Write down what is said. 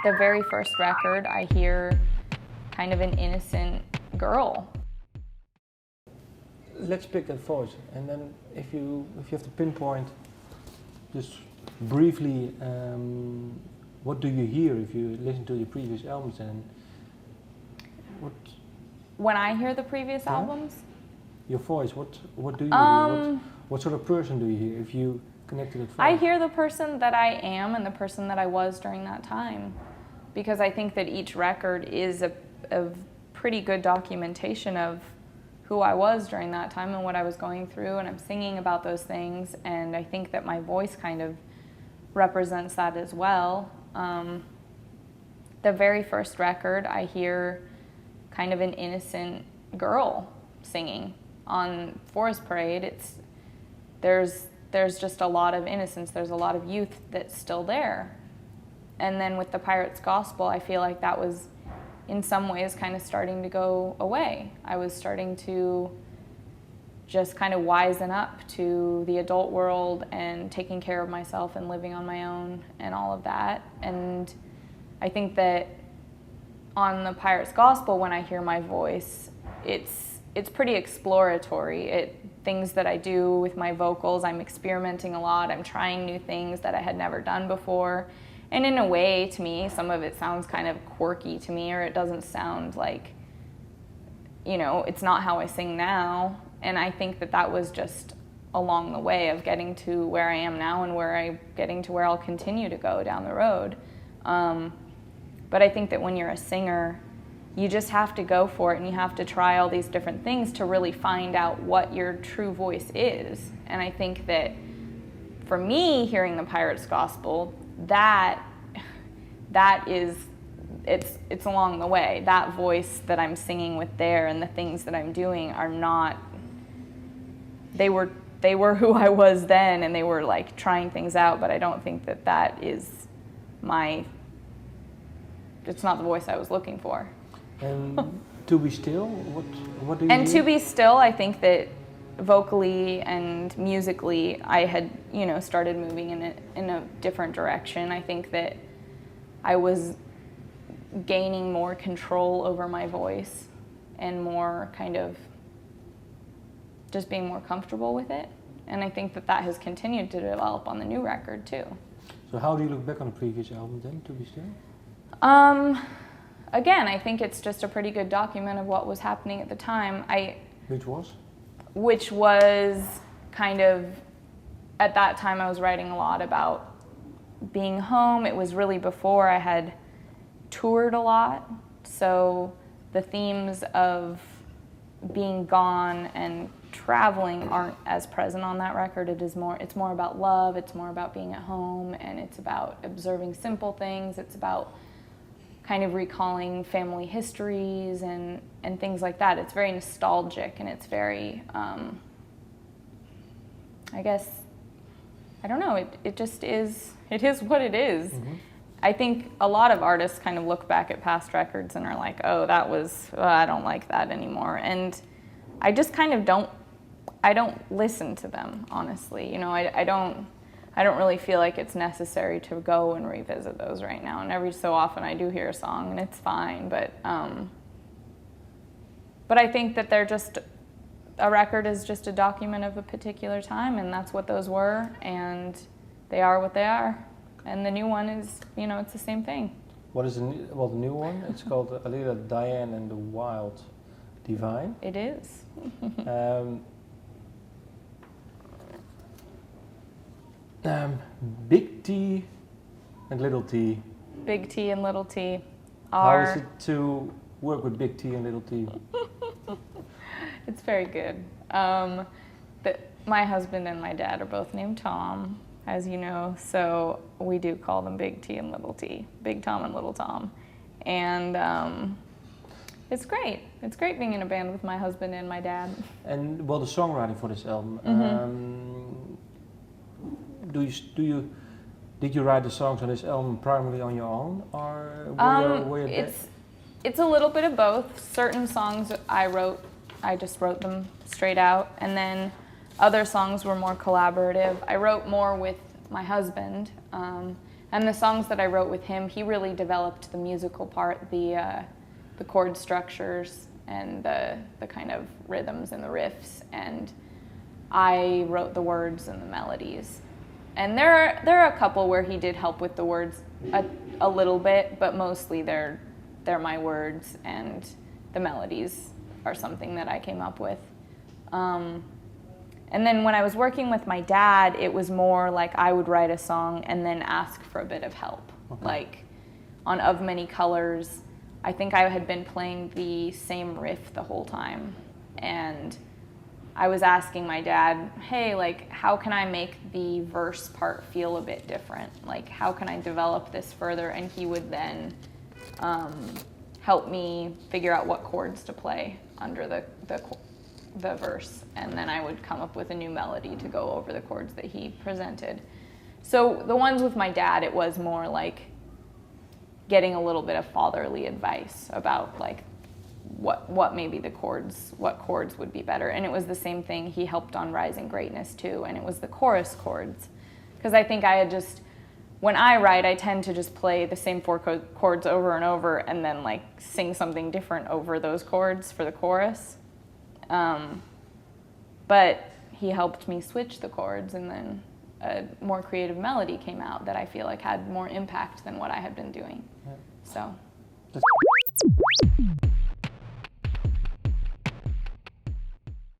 The very first record, I hear kind of an innocent girl. Let's pick that voice, and then if you have to pinpoint, just briefly, what do you hear if you listen to your previous albums? And what? When I hear the previous albums, your voice. What do you hear? What sort of person do you hear if you connect to that voice? I hear the person that I am and the person that I was during that time, because I think that each record is a pretty good documentation of who I was during that time and what I was going through, and I'm singing about those things, and I think that my voice kind of represents that as well. The very first record, I hear kind of an innocent girl singing on Forest Parade. There's just a lot of innocence, there's a lot of youth that's still there. And then with the Pirates Gospel, I feel like that was in some ways kind of starting to go away. I was starting to just kind of wisen up to the adult world and taking care of myself and living on my own and all of that. And I think that on the Pirates Gospel, when I hear my voice, it's pretty exploratory. Things that I do with my vocals, I'm experimenting a lot, I'm trying new things that I had never done before. And in a way, to me, some of it sounds kind of quirky to me, or it doesn't sound like, it's not how I sing now. And I think that that was just along the way of getting to where I am now and getting to where I'll continue to go down the road. But I think that when you're a singer, you just have to go for it, and you have to try all these different things to really find out what your true voice is. And I think that for me, hearing the Pirates Gospel, it's along the way. That voice that I'm singing with there and the things that I'm doing are not, they were who I was then, and they were like trying things out, but I don't think that is it's not the voice I was looking for. And To Be Still, what do you And hear? To Be Still, I think that vocally and musically, I had, started moving in a different direction. I think that I was gaining more control over my voice and more kind of just being more comfortable with it. And I think that has continued to develop on the new record too. So how do you look back on the previous album then, To Be Still? Again, I think it's just a pretty good document of what was happening at the time. Which was kind of, at that time I was writing a lot about being home. It was really before I had toured a lot, so the themes of being gone and traveling aren't as present on that record. It's more about love, it's more about being at home, and it's about observing simple things. It's about kind of recalling family histories and things like that. It's very nostalgic, and it's very, I guess, I don't know, it just is, it is what it is. Mm-hmm. I think a lot of artists kind of look back at past records and are like, oh, I don't like that anymore. And I just kind of I don't listen to them, honestly. I don't really feel like it's necessary to go and revisit those right now. And every so often I do hear a song and it's fine, but I think that a record is just a document of a particular time, and that's what those were, and they are what they are. And the new one is, it's the same thing. What is the new one? It's called Alela Diane and the Wild Devine. It is. Big T and Little T. Big T and Little T are... How is it to work with Big T and Little T? It's very good. My husband and my dad are both named Tom, as you know, so we do call them Big T and Little T, Big Tom and Little Tom. And it's great. It's great being in a band with my husband and my dad. And the songwriting for this album, did you write the songs on this album primarily on your own, or were you it's a little bit of both. Certain songs I just wrote them straight out, and then other songs were more collaborative. I wrote more with my husband, and And the songs that I wrote with him, he really developed the musical part, the chord structures and the kind of rhythms and the riffs, and I wrote the words and the melodies. And there are a couple where he did help with the words a little bit, but mostly they're my words, and the melodies are something that I came up with. And then when I was working with my dad, it was more like I would write a song and then ask for a bit of help. Okay. Like on Of Many Colors, I think I had been playing the same riff the whole time, and I was asking my dad, hey, like, how can I make the verse part feel a bit different? Like, how can I develop this further? And he would then help me figure out what chords to play under the verse, and then I would come up with a new melody to go over the chords that he presented. So the ones with my dad, it was more like getting a little bit of fatherly advice about like what maybe what chords would be better. And it was the same thing. He helped on Rising Greatness too, and it was the chorus chords, because I think I had just, when I write, I tend to just play the same four chords over and over and then like sing something different over those chords for the chorus. But he helped me switch the chords, and then a more creative melody came out that I feel like had more impact than what I had been doing. Yeah. So.